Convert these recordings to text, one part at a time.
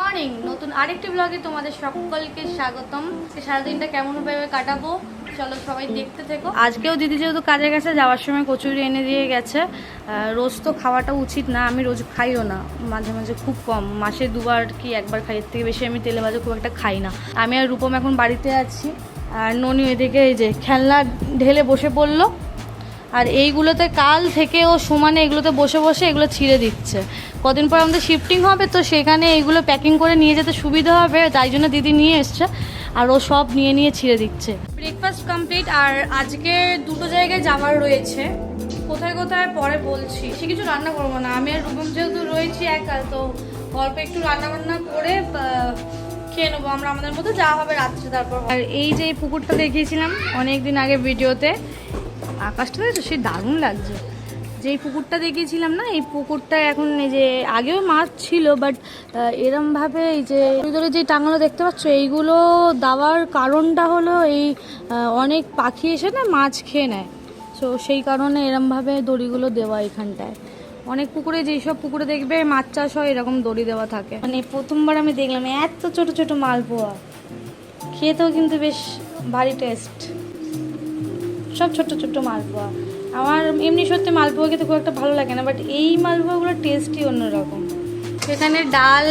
Morning, নতুন আরেকটি ব্লগে তোমাদের সকলকে স্বাগতম। সারাদিনটা কেমনভাবে কাটাবো চলো সবাই দেখতে থেকো। আজকেও দিদি যেহেতু কাজে গেছে, যাওয়ার সময় কচুরি এনে দিয়ে গেছে। রোজ তো খাওয়াটা উচিত না, আমি রোজ খাইও না, মাঝে মাঝে খুব কম, মাসে দুবার কি একবার খাই, এর থেকে বেশি আমি তেলে ভাজা খুব একটা খাই না। আমি আর রূপম এখন বাড়িতে আছি, আর ননি এদিকে এই যে খেলনা ঢেলে বসে পড়লো। আর এইগুলোতে কাল থেকে ও সমানে এগুলোতে বসে বসে এগুলো ছিঁড়ে দিচ্ছে। কদিন পর আমাদের শিফটিং হবে, তো সেখানে এইগুলো প্যাকিং করে নিয়ে যেতে সুবিধা হবে, তাই জন্য দিদি নিয়ে এসছে। আর ও সব নিয়ে নিয়ে ছিঁড়ে দিচ্ছে। ব্রেকফাস্ট কমপ্লিট, আর আজকে দুটো জায়গায় যাওয়ার রয়েছে। কোথায় কোথায় পরে বলছি, সে কিছু রান্না করবো না, আমি আর রূপম যেহেতু রয়েছি একা, তো অল্প একটু রান্না বান্না করে খেয়ে নেবো আমরা আমাদের মতো, যা হবে রাত্রে তারপর। আর এই যে পুকুরটা দেখিয়েছিলাম অনেকদিন আগে ভিডিওতে, আকাশটা দেখছো সে দারুণ লাগছে। যেই পুকুরটা দেখিয়েছিলাম না, এই পুকুরটা এখন এই যে আগেও মাছ ছিল, বাট এরমভাবে এই যে ধরে যে টাঙানো দেখতে পাচ্ছ, এইগুলো দেওয়ার কারণটা হলো এই অনেক পাখি এসে না মাছ খেয়ে নেয়, তো সেই কারণে এরমভাবে দড়িগুলো দেওয়া এখানটায়। অনেক পুকুরে, যেসব পুকুরে দেখবে মাছ চাষ হয় এরকম দড়ি দেওয়া থাকে। মানে প্রথমবার আমি দেখলাম এত ছোট ছোট মালপোয়া, খেতেও কিন্তু বেশ ভারী টেস্ট। সব ছোট্ট ছোট্ট মালপোয়া, আমার এমনি সত্যি মালপোয়া খেতে খুব একটা ভালো লাগে না, বাট এই মালপোয়াগুলোর টেস্টই অন্যরকম। এখানে ডাল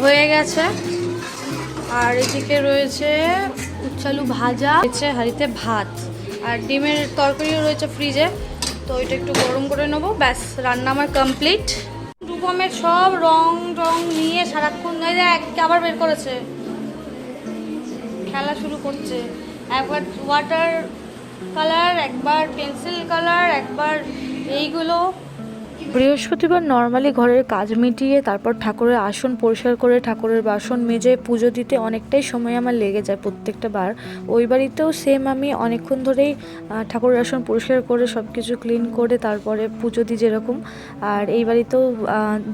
হয়ে গেছে, আর এদিকে রয়েছে উচ্ছালু ভাজা, রয়েছে হাঁড়িতে ভাত, আর ডিমের তরকারিও রয়েছে ফ্রিজে, তো এটা একটু গরম করে নেবো, ব্যাস রান্না আমার কমপ্লিট। রূপমের সব রং টং নিয়ে সারাক্ষণ আবার বের করেছে, খেলা শুরু করছে। একবার ওয়াটার কালার, একবার পেন্সিল কালার, একবার এইগুলো। বৃহস্পতিবার নর্মালি ঘরের কাজ মিটিয়ে তারপর ঠাকুরের আসন পরিষ্কার করে ঠাকুরের বাসন মেজে পুজো দিতে অনেকটাই সময় আমার লেগে যায় প্রত্যেকটা বার। ওই বাড়িতেও সেম, আমি অনেকক্ষণ ধরেই ঠাকুরের আসন পরিষ্কার করে সব কিছু ক্লিন করে তারপরে পুজো দিই যেরকম। আর এই বাড়িতেও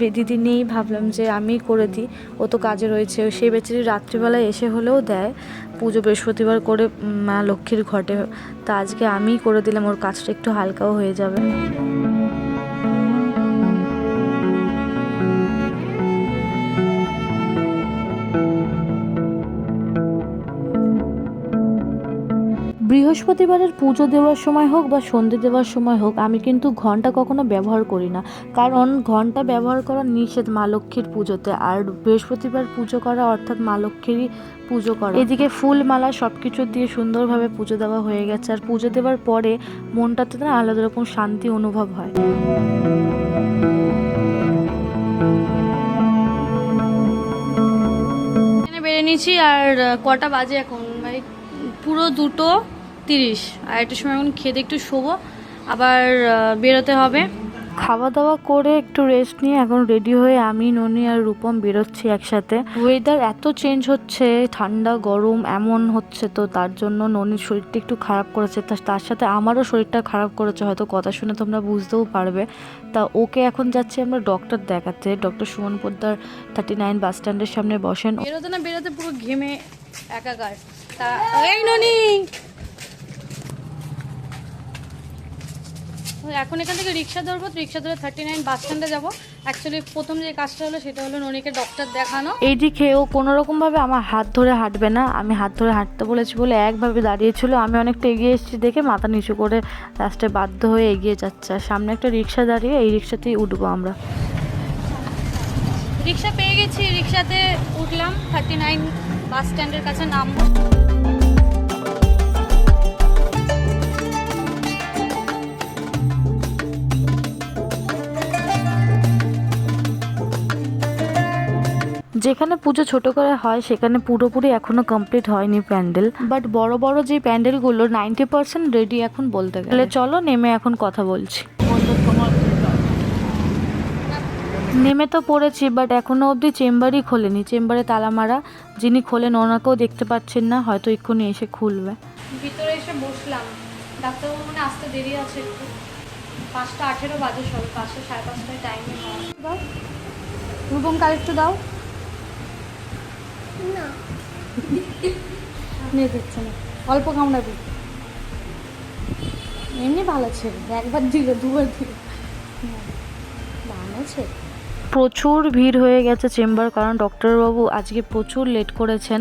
দিদি নেই, ভাবলাম যে আমি করে দিই, ও তো কাজে রয়েছে। সেই বেচারি রাত্রিবেলায় এসে হলেও দেয় পুজো বৃহস্পতিবার করে মা লক্ষ্মীর ঘটে, তা আজকে আমিই করে দিলাম, ওর কাজটা একটু হালকাও হয়ে যাবে। বৃহস্পতিবারের পুজো দেওয়ার সময় হোক বা সন্ধে দেওয়ার সময় হোক, আমি কিন্তু ঘণ্টা কখনো ব্যবহার করি না, কারণ ঘণ্টা ব্যবহার করা নিষেধ মা লক্ষ্মীর পুজোতে। আর বৃহস্পতিবার পুজো করা অর্থাৎ মা লক্ষ্মীরই পুজো করা। এদিকে ফুল মালা সব কিছু দিয়ে সুন্দরভাবে পুজো দেওয়া হয়ে গেছে, আর পুজো দেওয়ার পরে মনটাতে না আলাদা রকম শান্তি অনুভব হয়। বেড়ে নিয়েছি, আর কটা বাজে এখন, মানে পুরো 2:30, আর একটু সময় এখন খেতে একটু শোবো, আবার বেরোতে হবে। খাওয়া দাওয়া করে একটু রেস্ট নিয়ে এখন রেডি হয়ে আমি, ননি আর রূপম বেরোচ্ছি একসাথে। ওয়েদার এত চেঞ্জ হচ্ছে, ঠান্ডা গরম এমন হচ্ছে, তো তার জন্য ননির শরীরটা একটু খারাপ করেছে, তার সাথে আমারও শরীরটা খারাপ করেছে, হয়তো কথা শুনে তোমরা বুঝতেও পারবে। তা ওকে এখন যাচ্ছি আমরা ডক্টর দেখাতে, ডক্টর সুমন পোদ্দার 39 বাস স্ট্যান্ডের সামনে বসেন। বেরোতে না বেরোতে পুরো ঘেমে একাকার। তা এই ননি, এখন এখান থেকে রিক্সা ধরবো, রিক্সা ধরে 39 বাস স্ট্যান্ডে যাবো। অ্যাকচুয়ালি প্রথম যে কাজটা হলো সেটা হলো ননিকে ডক্টর দেখানো। এইদিকে ও কোনোরকমভাবে আমার হাত ধরে হাঁটবে না, আমি হাত ধরে হাঁটতে বলেছি বলে একভাবে দাঁড়িয়েছিল, আমি অনেকটা এগিয়ে এসেছি দেখে মাথা নিচু করে লাস্টে বাধ্য হয়ে এগিয়ে যাচ্ছে। আর সামনে একটা রিক্সা দাঁড়িয়ে, এই রিক্সাতেই উঠবো আমরা। রিক্সা পেয়ে গেছি, রিক্সাতে উঠলাম, 39 বাস স্ট্যান্ডের কাছে নামবো। যেখানে পুজো ছোট করে হয় সেখানে পুরোপুরি এখনো কমপ্লিট হয়নি প্যান্ডেল, বাট বড় বড় যে প্যান্ডেলগুলো 90% রেডি এখন বলতে গেলে। চলো নেমে এখন কথা বলছি। নেমে তো পড়েছি, বাট এখনো অবধি চেম্বারই খোলেনি, চেম্বারে তালা মারা। যিনি খোলেন ওনাকেও দেখতে পাচ্ছেন না, হয়তো এক্ষুনি এসে খুলবে। ভিতরে এসে বসলাম, ডাক্তারবাবু মানে আসতে দেরি আছে একটু, 5:18 বাজে, সব 5:00 সাড়ে 5টায় টাইমে হয়। দাও রূপম, কার একটু দাও না, নিয়ে দিচ্ছে না, অল্প কামড়াবি, এমনি ভালো ছেলে, একবার দিল দুবার দিল, ভালো ছেলে। প্রচুর ভিড় হয়ে গেছে চেম্বার, কারণ ডক্টরবাবু আজকে প্রচুর লেট করেছেন।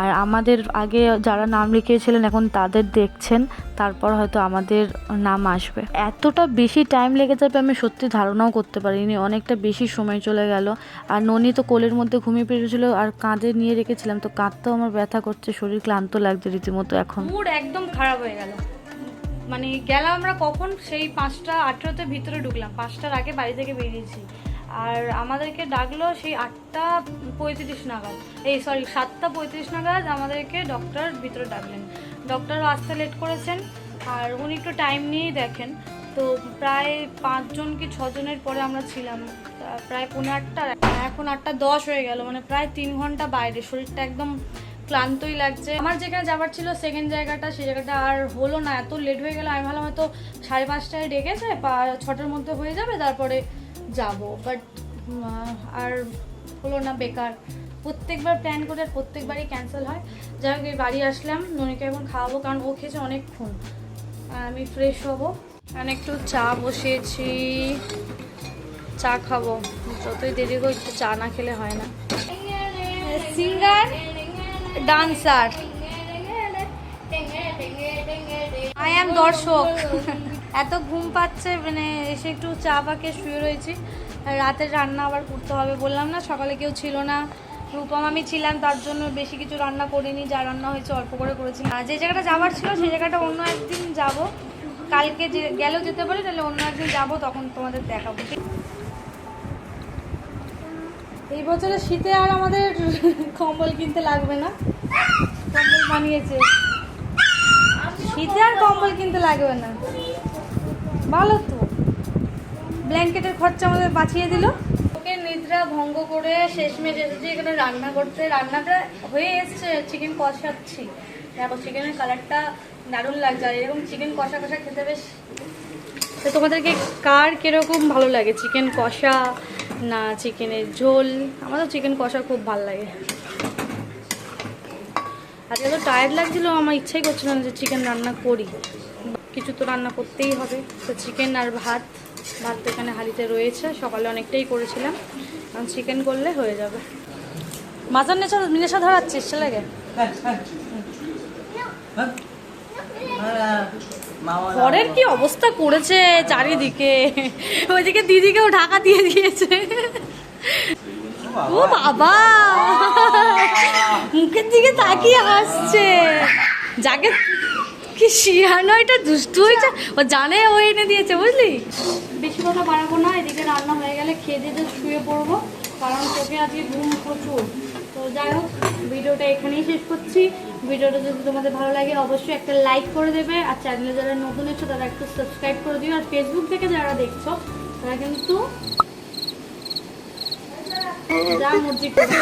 আর আমাদের আগে যারা নাম লিখিয়েছিলেন এখন তাদের দেখছেন, তারপর হয়তো আমাদের নাম আসবে। এতটা বেশি টাইম লেগে যাবে আমি সত্যি ধারণাও করতে পারিনি, অনেকটা বেশি সময় চলে গেল। আর ননি তো কোলের মধ্যে ঘুমিয়ে পড়েছিল আর কাঁধে নিয়ে রেখেছিলাম, তো কাঁধটাও আমার ব্যথা করছে, শরীর ক্লান্ত লাগছে রীতিমতো এখন। মুড একদম খারাপ হয়ে গেল। মানে গেলাম আমরা কখন, সেই 5:18 ভিতরে ঢুকলাম, 5টার আগে বাড়ি থেকে বেরিয়েছি। আর আমাদেরকে ডাকলো সেই 8:35 নাগাদ, 7:35 নাগাদ আমাদেরকে ডক্টর ভিতরে ডাকলেন। ডক্টর আসতে লেট করেছেন আর উনি একটু টাইম নিয়েই দেখেন। তো প্রায় 5 জন কি 6 জনের পরে আমরা ছিলাম, প্রায় 8:45, এখন 8:10 হয়ে গেল, মানে প্রায় 3 ঘন্টা বাইরে। শরীরটা একদম ক্লান্তই লাগছে। আমার যেখানে যাবার ছিল সেকেন্ড জায়গাটা, সেই জায়গাটা আর হলো না, এত লেট হয়ে গেল। আমি ভাবলাম হয়তো 5:30টায় ডেকেছে, 6টার মধ্যে হয়ে যাবে, তারপরে যাব, বাট আর হলো না, বেকার। প্রত্যেকবার প্ল্যান করে আর প্রত্যেকবারই ক্যান্সেল হয়। যাই হোক, বাড়ি আসলাম, ননিকে এখন খাওয়াবো, কারণ ও খেয়েছে অনেকক্ষণ। আমি ফ্রেশ হবো, কারণ একটু চা বসিয়েছি, চা খাবো। যতই দেরি হোক একটু চা না খেলে হয় না। সিঙ্গার ডান্সার, আই অ্যাম দর্শক। এত ঘুম পাচ্ছে, মানে এসে একটু চা পাকে শুয়ে রয়েছি। রাতের রান্না আবার করতে হবে, বললাম না সকালে কেউ ছিল না, রূপম আমি ছিলাম, তার জন্য বেশি কিছু রান্না করিনি, যা রান্না হয়েছে অল্প করে করেছি। আর যে জায়গাটা যাওয়ার ছিল সেই জায়গাটা অন্য একদিন যাব, কালকে যে গেলেও যেতে পারি, তাহলে অন্য একদিন যাবো, তখন তোমাদের দেখাবো। এই বছরে শীতে আর আমাদের কম্বল কিনতে লাগবে না, কম্বল বানিয়েছে, শীতে আর কম্বল কিনতে লাগবে না। ভালো তো, ব্ল্যাঙ্কেটের খরচা আমাদের বাঁচিয়ে দিল। ওকে নিদ্রা ভঙ্গ করে শেষমেশ এসেছি এখানে রান্না করতে। রান্নাটা হয়ে এসছে, চিকেন কষাচ্ছি। দেখো চিকেনের কালারটা দারুণ লাগছে, আর এরকম চিকেন কষা কষা খেতে বেশ। তো তোমাদেরকে কার কিরকম ভালো লাগে, চিকেন কষা না চিকেনের ঝোল? আমার তো চিকেন কষা খুব ভালো লাগে। আজকে তো টায়ার্ড লাগছিল, আমার ইচ্ছাই করছিল না যে চিকেন রান্না করি, কিছু তো রান্না করতেই হবে। তো চিকেন আর ভাত তো এখানে হাঁড়িতে রয়েছে, সকালে অনেকটাই করেছিলাম, কারণ চিকেন করলে হয়ে যাবে। মাজার নেশা ধরাচ্ছিস ছেলেকে? ঘরের কি অবস্থা করেছে চারিদিকে, ওইদিকে দিদিকেও ঢাকা দিয়ে দিয়েছে। ও বাবা, মুখের দিকে তাকিয়ে হাসছে। যাকে কি শিয়ানো, এটা দুষ্টু হয়েছে, ও জানে ও এনে দিয়েছে, বুঝলি? বেশি কথা বাড়াবো না, এদিকে রান্না হয়ে গেলে খেয়ে দিয়ে শুয়ে পড়বো, কারণ চোখে আজকে ঘুম প্রচুর। তো যাই হোক, ভিডিওটা এখানেই শেষ করছি। ভিডিওটা যদি তোমাদের ভালো লাগে অবশ্যই একটা লাইক করে দেবে, আর চ্যানেলে যারা নতুন এসছো তারা একটু সাবস্ক্রাইব করে দিও। আর ফেসবুক থেকে যারা দেখছো তারা কিন্তু যা মর্জি করো।